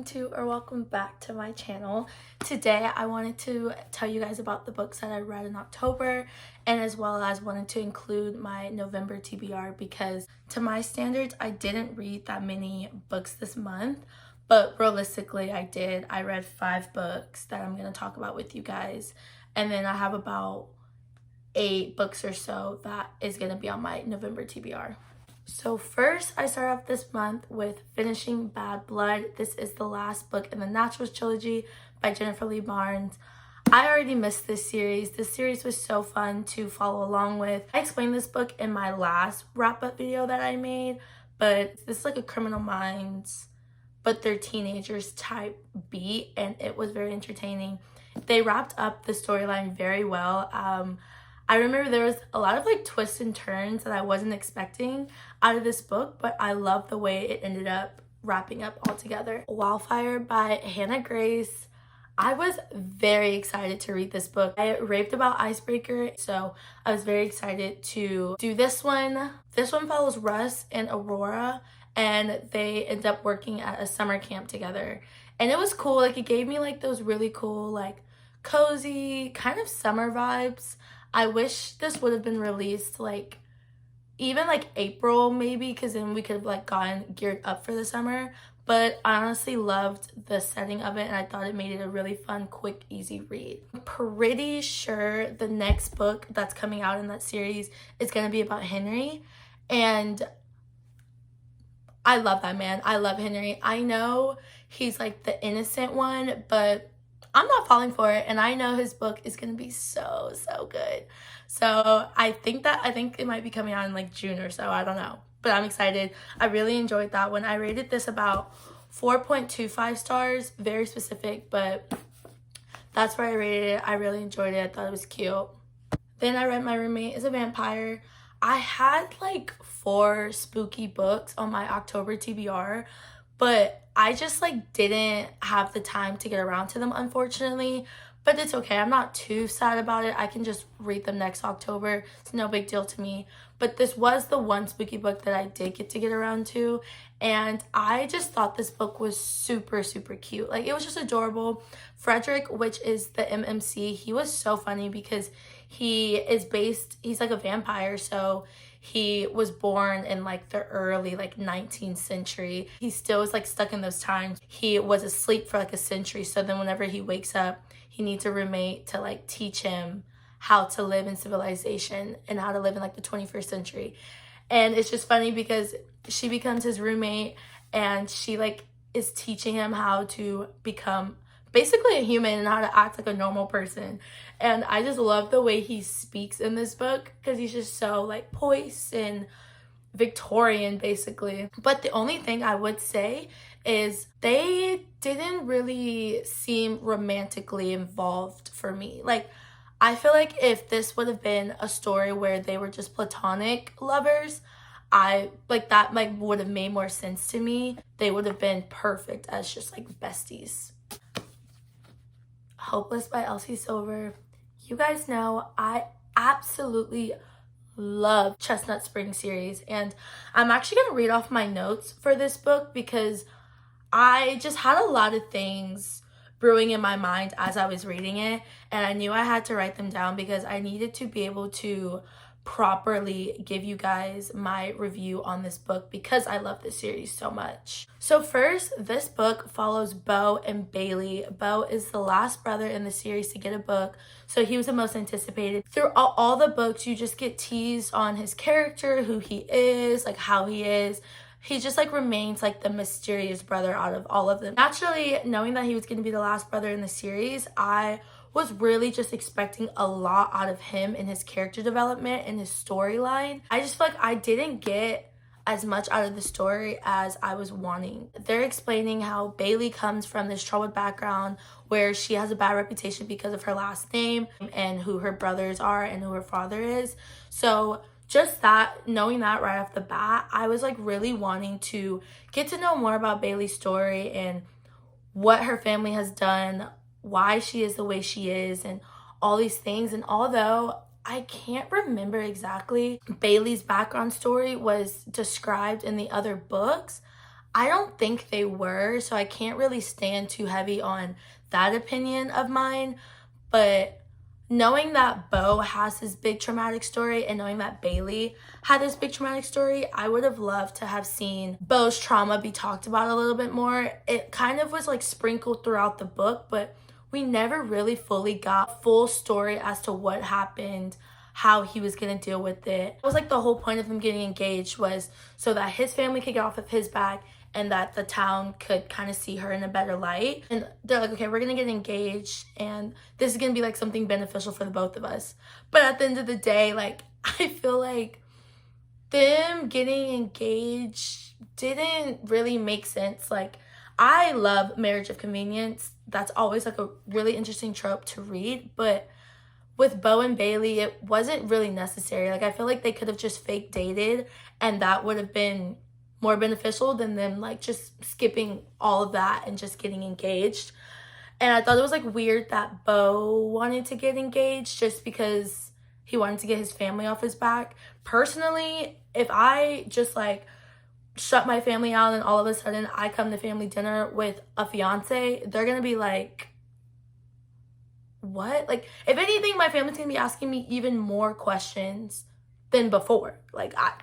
welcome back to my channel. Today I wanted to tell you guys about the books that I read in October, and as well as wanted to include my November TBR because to my standards I didn't read that many books this month, but realistically I did. I read 5 books that I'm going to talk about with you guys, and then I have about 8 books or so that is going to be on my November TBR. So first, I start off this month with finishing Bad Blood. This is the last book in the Naturals trilogy by Jennifer Lee Barnes. I already missed this series. This series was so fun to follow along with. I explained this book in my last wrap-up video that I made, but this is like a Criminal Minds, but they're teenagers type beat, and it was very entertaining. They wrapped up the storyline very well. I remember there was a lot of like twists and turns that I wasn't expecting out of this book, but I love the way it ended up wrapping up all together. Wildfire by Hannah Grace. I was very excited to read this book. I raved about Icebreaker, so I was very excited to do this one. This one follows Russ and Aurora, and they end up working at a summer camp together. And it was cool. Like, it gave me like those really cool, like cozy kind of summer vibes. I wish this would have been released like even like April maybe, because then we could have like gotten geared up for the summer. But I honestly loved the setting of it, and I thought it made it a really fun, quick, easy read. I'm pretty sure the next book that's coming out in that series is going to be about Henry, and I love that man. I love Henry. I know he's like the innocent one, but I'm not falling for it, and I know his book is gonna be so good. So I think it might be coming out in like June or so. I don't know, but I'm excited. I really enjoyed that one. I rated this about 4.25 stars, very specific, but that's where I rated it. I really enjoyed it. I thought it was cute. Then I read My Roommate is a Vampire. I had like 4 spooky books on my October TBR, but I just like didn't have the time to get around to them, unfortunately. But it's okay. I'm not too sad about it. I can just read them next October. It's no big deal to me. But this was the one spooky book that I did get to get around to. And I just thought this book was super cute. Like, it was just adorable. Frederick, which is the MMC, he was so funny because he's like a vampire. So he was born in like the early like 19th century. He still is like stuck in those times. He was asleep for like a century. So then whenever he wakes up, he needs a roommate to like teach him how to live in civilization and how to live in like the 21st century. And it's just funny because she becomes his roommate, and she like is teaching him how to become basically a human and how to act like a normal person. And I just love the way he speaks in this book because he's just so like poised and Victorian basically. But the only thing I would say is they didn't really seem romantically involved for me. Like, I feel like if this would have been a story where they were just platonic lovers, that would have made more sense to me. They would have been perfect as just like besties. Hopeless by Elsie Silver. You guys know I absolutely love Chestnut Spring series, and I'm actually going to read off my notes for this book because I just had a lot of things brewing in my mind as I was reading it, and I knew I had to write them down because I needed to be able to properly give you guys my review on this book because I love this series so much. So first, this book follows Beau and Bailey. Beau is the last brother in the series to get a book, so he was the most anticipated. Through all the books, you just get teased on his character, who he is, like how he is. He just like remains like the mysterious brother out of all of them. Naturally, knowing that he was going to be the last brother in the series, I was really just expecting a lot out of him and his character development and his storyline. I just feel like I didn't get as much out of the story as I was wanting. They're explaining how Bailey comes from this troubled background where she has a bad reputation because of her last name and who her brothers are and who her father is. So just that, knowing that right off the bat, I was like really wanting to get to know more about Bailey's story and what her family has done, why she is the way she is, and all these things. And although I can't remember exactly Bailey's background story was described in the other books, I don't think they were, so I can't really stand too heavy on that opinion of mine. But knowing that Bo has this big traumatic story and knowing that Bailey had this big traumatic story, I would have loved to have seen Bo's trauma be talked about a little bit more. It kind of was like sprinkled throughout the book, but we never really fully got a full story as to what happened, how he was going to deal with it. It was like the whole point of them getting engaged was so that his family could get off of his back and that the town could kind of see her in a better light. And they're like, okay, we're going to get engaged and this is going to be like something beneficial for the both of us. But at the end of the day, like, I feel like them getting engaged didn't really make sense. Like, I love marriage of convenience. That's always like a really interesting trope to read. But with Bo and Bailey, it wasn't really necessary. Like, I feel like they could have just fake dated and that would have been more beneficial than them like just skipping all of that and just getting engaged. And I thought it was like weird that Bo wanted to get engaged just because he wanted to get his family off his back. Personally, if I just like shut my family out and all of a sudden I come to family dinner with a fiance, they're gonna be like, what? Like, if anything, my family's gonna be asking me even more questions than before. Like, I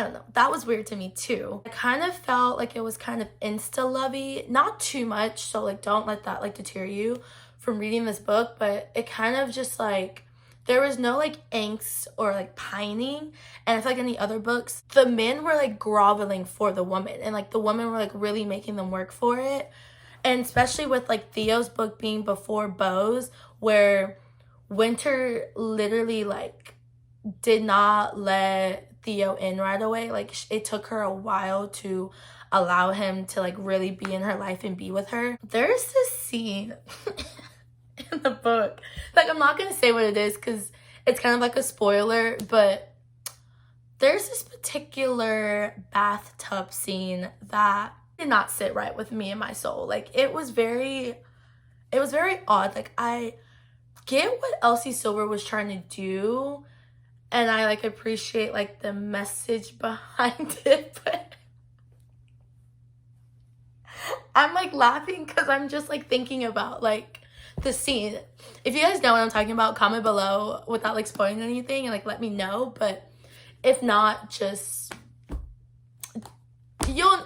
don't know. That was weird to me too. I kind of felt like it was kind of insta-lovey. Not too much, so like don't let that like deter you from reading this book, but it kind of just like, there was no like angst or like pining. And I feel like in the other books, the men were like groveling for the woman and like the women were like really making them work for it. And especially with like Theo's book being before Bo's, where Winter literally like did not let Theo in right away. Like, it took her a while to allow him to like really be in her life and be with her. There's this scene in the book, like, I'm not gonna say what it is because it's kind of like a spoiler, but there's this particular bathtub scene that did not sit right with me and my soul. Like, it was very odd. Like, I get what Elsie Silver was trying to do and I like appreciate like the message behind it, but I'm like laughing because I'm just like thinking about like the scene. If you guys know what I'm talking about, comment below without like spoiling anything and like let me know. But if not, just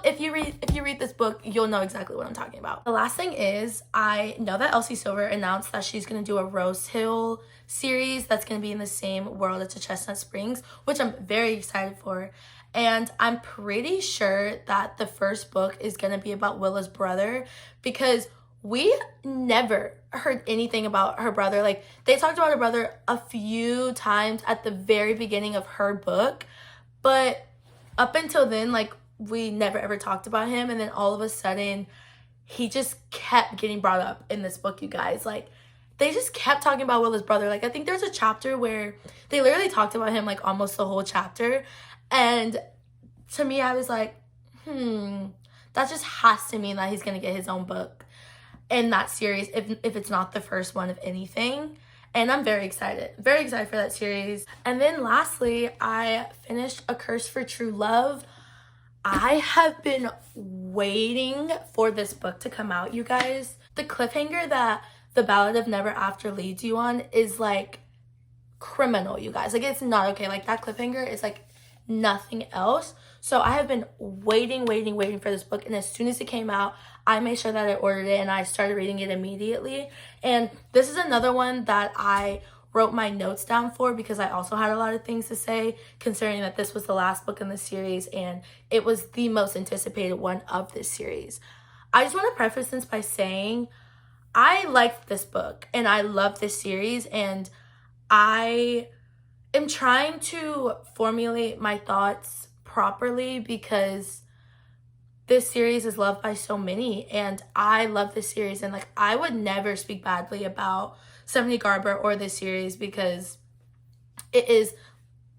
if you read this book, you'll know exactly what I'm talking about. The last thing is, I know that Elsie Silver announced that she's gonna do a Rose Hill series that's gonna be in the same world as the Chestnut Springs, which I'm very excited for. And I'm pretty sure that the first book is gonna be about Willa's brother, because we never heard anything about her brother. Like, they talked about her brother a few times at the very beginning of her book, but up until then, like, we never ever talked about him. And then all of a sudden he just kept getting brought up in this book, you guys. Like, they just kept talking about Willa's brother. Like, I think there's a chapter where they literally talked about him like almost the whole chapter. And to me, I was like, that just has to mean that he's gonna get his own book in that series, if it's not the first one of anything. And I'm very excited for that series. And then lastly, I finished A Curse for True Love. I have been waiting for this book to come out, you guys. The cliffhanger that The Ballad of Never After leads you on is like criminal, you guys. Like, it's not okay. Like, that cliffhanger is like nothing else. So I have been waiting for this book, and as soon as it came out, I made sure that I ordered it and I started reading it immediately. And this is another one that I wrote my notes down for because I also had a lot of things to say, considering that this was the last book in the series and it was the most anticipated one of this series. I just want to preface this by saying I liked this book and I love this series, and I am trying to formulate my thoughts properly because this series is loved by so many and I love this series, and like, I would never speak badly about Stephanie Garber or this series because it is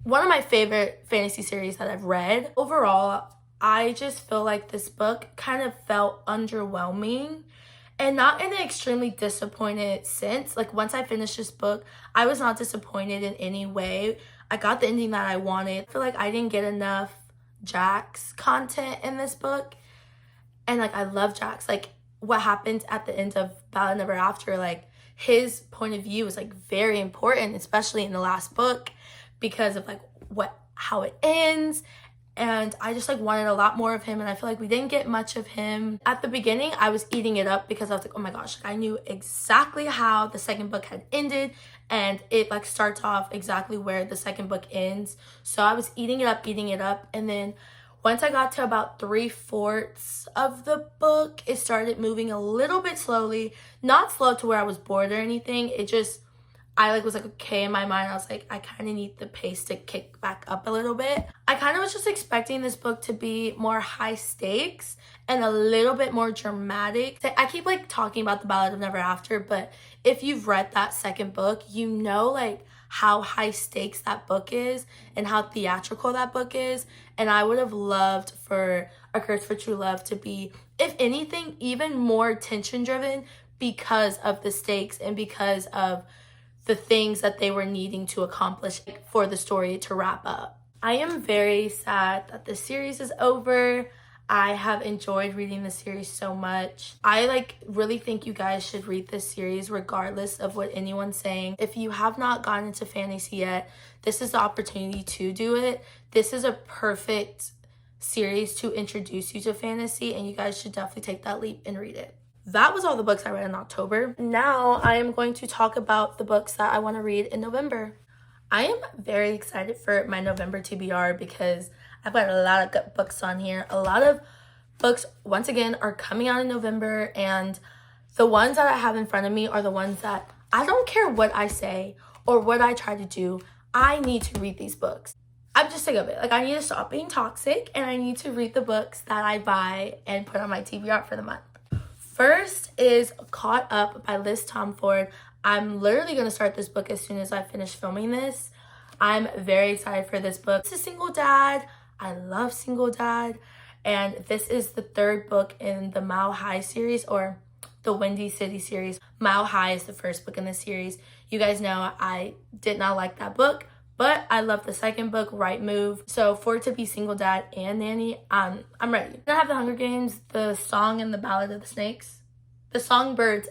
one of my favorite fantasy series that I've read. Overall, I just feel like this book kind of felt underwhelming, and not in an extremely disappointed sense. Like, once I finished this book, I was not disappointed in any way. I got the ending that I wanted. I feel like I didn't get enough Jax content in this book. And like I love Jax. Like what happened at the end of Ballad Never After, like his point of view is like very important, especially in the last book, because of like how it ends. And I just like wanted a lot more of him, and I feel like we didn't get much of him. At the beginning, I was eating it up because I was like, oh my gosh, I knew exactly how the second book had ended, and it like starts off exactly where the second book ends. So I was eating it up, and then once I got to about 3/4 of the book, it started moving a little bit slowly. Not slow to where I was bored or anything. It just, I like was like, okay, in my mind, I was like, I kind of need the pace to kick back up a little bit. I kind of was just expecting this book to be more high stakes and a little bit more dramatic. I keep like talking about the Ballad of Never After, but if you've read that second book, you know like how high stakes that book is and how theatrical that book is. And I would have loved for A Curse for True Love to be, if anything, even more tension driven because of the stakes and because of the things that they were needing to accomplish for the story to wrap up. I am very sad that the series is over. I have enjoyed reading the series so much. I like really think you guys should read this series regardless of what anyone's saying. If you have not gotten into fantasy yet, this is the opportunity to do it. This is a perfect series to introduce you to fantasy, and you guys should definitely take that leap and read it. That was all the books I read in October. Now I am going to talk about the books that I want to read in November. I am very excited for my November TBR because I've got a lot of good books on here. A lot of books, once again, are coming out in November, and the ones that I have in front of me are the ones that I don't care what I say or what I try to do. I need to read these books. I'm just sick of it. Like, I need to stop being toxic, and I need to read the books that I buy and put on my TBR for the month. First is Caught Up by Liz Tomford. I'm literally going to start this book as soon as I finish filming this. I'm very excited for this book. It's a single dad. I love single dad. And this is the third book in the Mile High series, or the Windy City series. Mile High is the first book in the series. You guys know I did not like that book, but I love the second book, Right Move. So for it to be single dad and nanny, I'm ready. Then I have The Hunger Games, The Song and the Ballad of the Snakes. The Songbirds.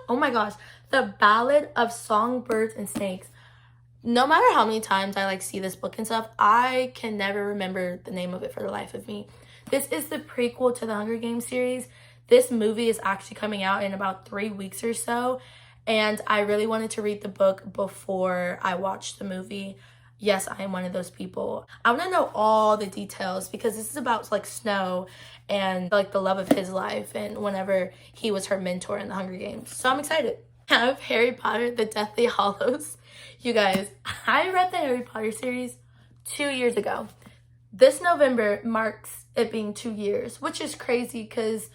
Oh my gosh. The Ballad of Songbirds and Snakes. No matter how many times I like see this book and stuff, I can never remember the name of it for the life of me. This is the prequel to the Hunger Games series. This movie is actually coming out in about 3 weeks or so. And I really wanted to read the book before I watched the movie. Yes, I am one of those people. I want to know all the details because this is about like Snow and like the love of his life and whenever he was her mentor in the Hunger Games. So I'm excited. I have Harry Potter, The Deathly Hallows. You guys, I read the Harry Potter series 2 years ago. This November marks it being 2 years, which is crazy because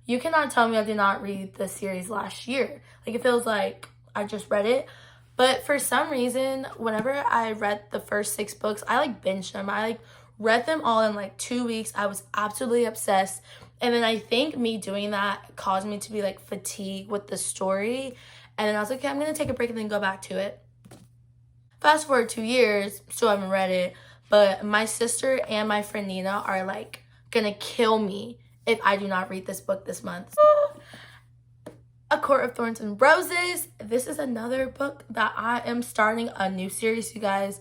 you cannot tell me I did not read the series last year. Like, it feels like I just read it. But for some reason, whenever I read the first 6 books, I like binged them. I like read them all in like 2 weeks. I was absolutely obsessed. And then I think me doing that caused me to be like fatigued with the story. And then I was like, okay, I'm going to take a break and then go back to it. Fast forward 2 years, still haven't read it. But my sister and my friend Nina are like going to kill me if I do not read this book this month. A Court of Thorns and Roses. This is another book that I am starting a new series, you guys.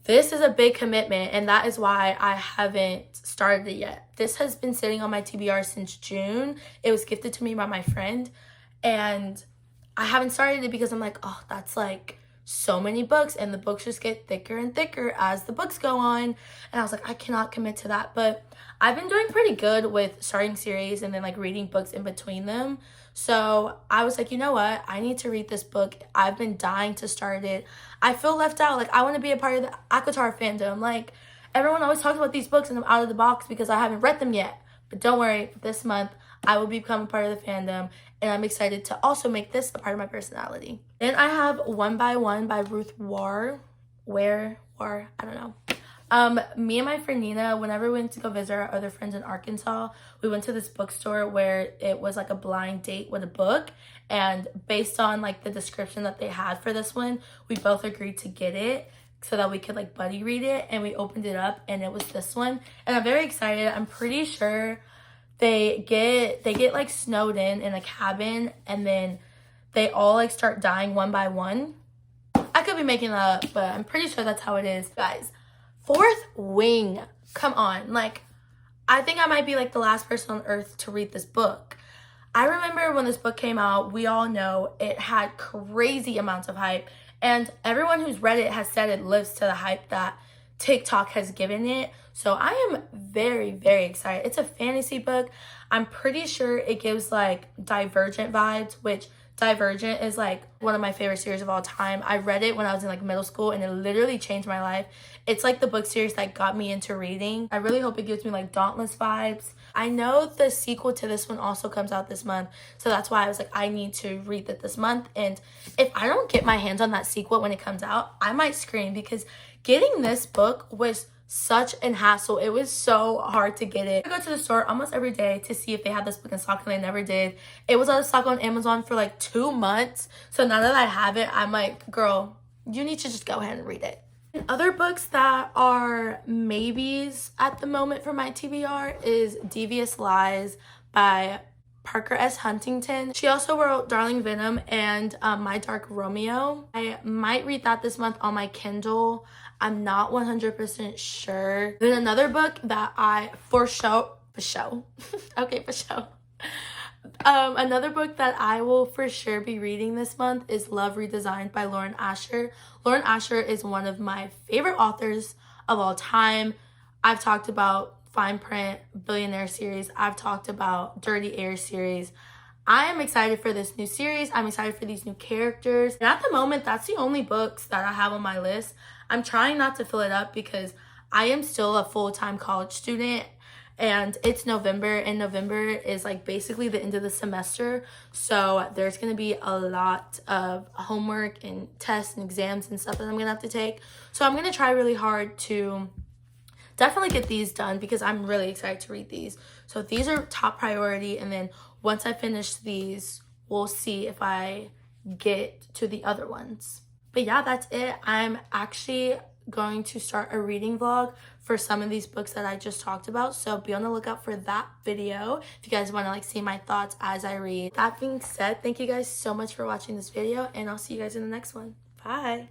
This is a big commitment, and that is why I haven't started it yet. This has been sitting on my TBR since June. It was gifted to me by my friend, and I haven't started it because I'm like, oh, that's like so many books, and the books just get thicker and thicker as the books go on. And I was like, I cannot commit to that. But I've been doing pretty good with starting series and then like reading books in between them. So I was like, you know what? I need to read this book. I've been dying to start it. I feel left out. Like, I want to be a part of the ACOTAR fandom. Like, everyone always talks about these books and I'm out of the box because I haven't read them yet. But don't worry, this month I will become a part of the fandom, and I'm excited to also make this a part of my personality. Then I have One by One by Ruth War. I don't know. Me and my friend Nina, whenever we went to go visit our other friends in Arkansas, we went to this bookstore where it was like a blind date with a book, and based on like the description that they had for this one, we both agreed to get it so that we could like buddy read it, and we opened it up and it was this one, and I'm very excited. I'm pretty sure they get like snowed in a cabin, and then they all like start dying one by one. I could be making that up, but I'm pretty sure that's how it is. Guys, Fourth Wing, come on. Like, I think I might be like the last person on earth to read this book. I remember when this book came out, we all know it had crazy amounts of hype, and everyone who's read it has said it lives to the hype that TikTok has given it. So I am very, very excited. It's a fantasy book. I'm pretty sure it gives like Divergent vibes, which Divergent is like one of my favorite series of all time. I read it when I was in like middle school, and it literally changed my life. It's like the book series that got me into reading. I really hope it gives me like Dauntless vibes. I know the sequel to this one also comes out this month, so that's why I was like, I need to read that this month. And if I don't get my hands on that sequel when it comes out, I might scream, because getting this book was such an hassle. It was so hard to get it. I go to the store almost every day to see if they had this book in stock, and they never did. It was out of stock on Amazon for like 2 months. So now that I have it, I'm like, girl, you need to just go ahead and read it. And other books that are maybes at the moment for my TBR is Devious Lies by Parker S. Huntington. She also wrote Darling Venom and My Dark Romeo. I might read that this month on my Kindle. I'm not 100% sure. Then another book that I another book that I will for sure be reading this month is Love Redesigned by Lauren Asher. Lauren Asher is one of my favorite authors of all time. I've talked about Fine Print Billionaire series. I've talked about Dirty Air series. I am excited for this new series. I'm excited for these new characters. And at the moment, that's the only books that I have on my list. I'm trying not to fill it up because I am still a full-time college student, and it's November, and November is like basically the end of the semester. So there's going to be a lot of homework and tests and exams and stuff that I'm going to have to take. So I'm going to try really hard to definitely get these done, because I'm really excited to read these. So these are top priority, and then once I finish these, we'll see if I get to the other ones. But yeah, that's it. I'm actually going to start a reading vlog for some of these books that I just talked about, so be on the lookout for that video if you guys want to like see my thoughts as I read. That being said, thank you guys so much for watching this video, and I'll see you guys in the next one. Bye.